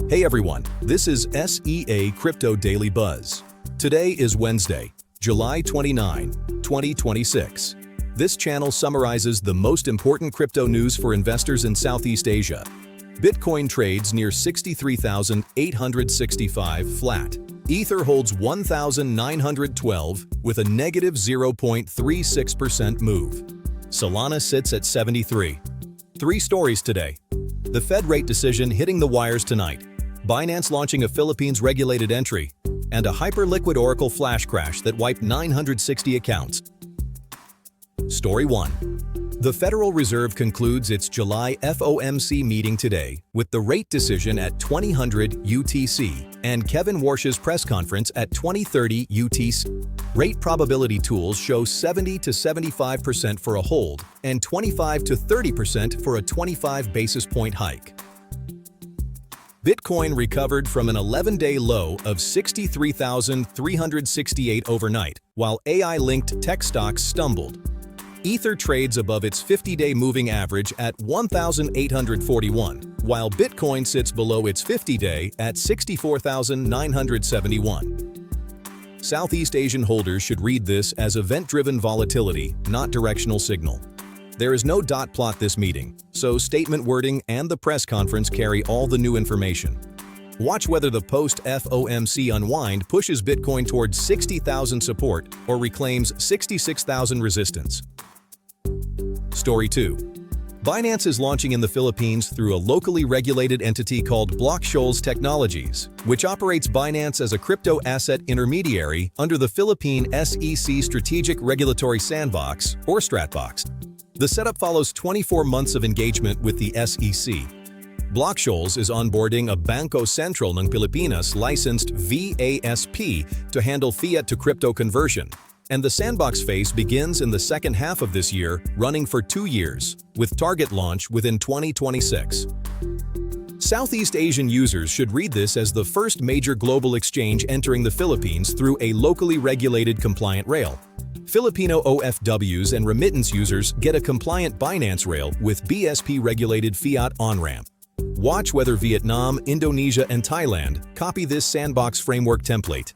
Hey everyone, this is SEA Crypto Daily Buzz. Today is Wednesday, July 29, 2026. This channel summarizes the most important crypto news for investors in Southeast Asia. Bitcoin trades near 63,865 flat. Ether holds 1,912 with a negative 0.36% move. Solana sits at 73. Three stories today. The Fed rate decision hitting the wires tonight. Binance launching a Philippines regulated entry, and a Hyperliquid Oracle flash crash that wiped 960 accounts. Story 1. The Federal Reserve concludes its July FOMC meeting today with the rate decision at 2000 UTC and Kevin Warsh's press conference at 2030 UTC. Rate probability tools show 70 to 75% for a hold and 25 to 30% for a 25 basis point hike. Bitcoin recovered from an 11-day low of 63,368 overnight, while AI-linked tech stocks stumbled. Ether trades above its 50-day moving average at 1,841, while Bitcoin sits below its 50-day at 64,971. Southeast Asian holders should read this as event-driven volatility, not directional signal. There is no dot plot this meeting, so statement wording and the press conference carry all the new information. Watch whether the post-FOMC unwind pushes Bitcoin towards 60,000 support or reclaims 66,000 resistance. Story 2. Binance is launching in the Philippines through a locally regulated entity called BlockShoals Technologies, which operates Binance as a crypto asset intermediary under the Philippine SEC Strategic Regulatory Sandbox, or StratBox. The setup follows 24 months of engagement with the SEC. BlockShoals is onboarding a Bangko Sentral ng Pilipinas licensed VASP to handle fiat to crypto conversion, and the Sandbox phase begins in the second half of this year, running for 2 years, with target launch within 2026. Southeast Asian users should read this as the first major global exchange entering the Philippines through a locally regulated compliant rail. Filipino OFWs and remittance users get a compliant Binance rail with BSP-regulated fiat on-ramp. Watch whether Vietnam, Indonesia, and Thailand copy this Sandbox framework template.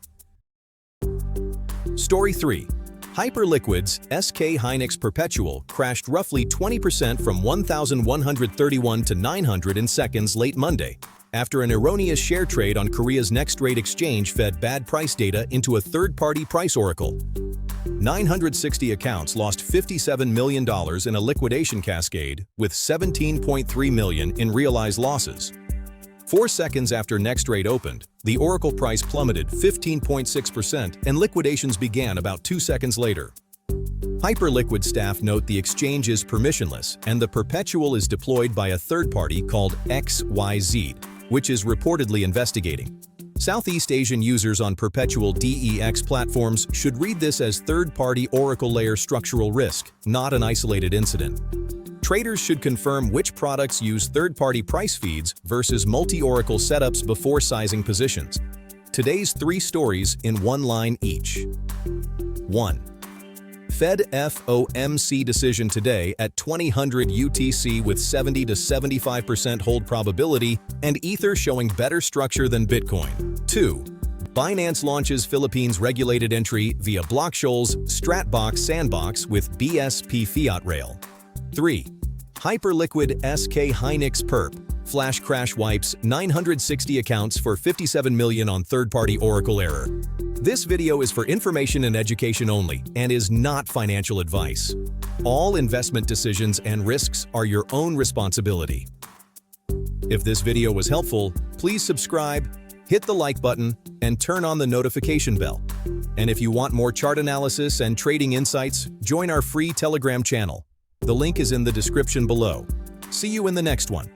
Story 3. Hyperliquid's SK Hynix Perpetual crashed roughly 20% from 1,131 to 900 in seconds late Monday, after an erroneous share trade on Korea's next-rate exchange fed bad price data into a third-party price oracle. 960 accounts lost $57 million in a liquidation cascade, with $17.3 million in realized losses. 4 seconds after next rate opened, the oracle price plummeted 15.6% and liquidations began about 2 seconds later. Hyperliquid staff note the exchange is permissionless and the Perpetual is deployed by a third party called XYZ, which is reportedly investigating. Southeast Asian users on Perpetual DEX platforms should read this as third-party oracle layer structural risk, not an isolated incident. Traders should confirm which products use third-party price feeds versus multi-oracle setups before sizing positions. Today's 3 stories in 1 line each. 1. Fed FOMC decision today at 2000 UTC with 70 to 75% hold probability and Ether showing better structure than Bitcoin. 2. Binance launches Philippines regulated entry via BlockShoals StratBox Sandbox with BSP fiat rail. 3. Hyperliquid SK Hynix Perp flash crash wipes 960 accounts for $57 million on third-party oracle error. This video is for information and education only and is not financial advice. All investment decisions and risks are your own responsibility. If this video was helpful, please subscribe, hit the like button, and turn on the notification bell. And if you want more chart analysis and trading insights, join our free Telegram channel. The link is in the description below. See you in the next one.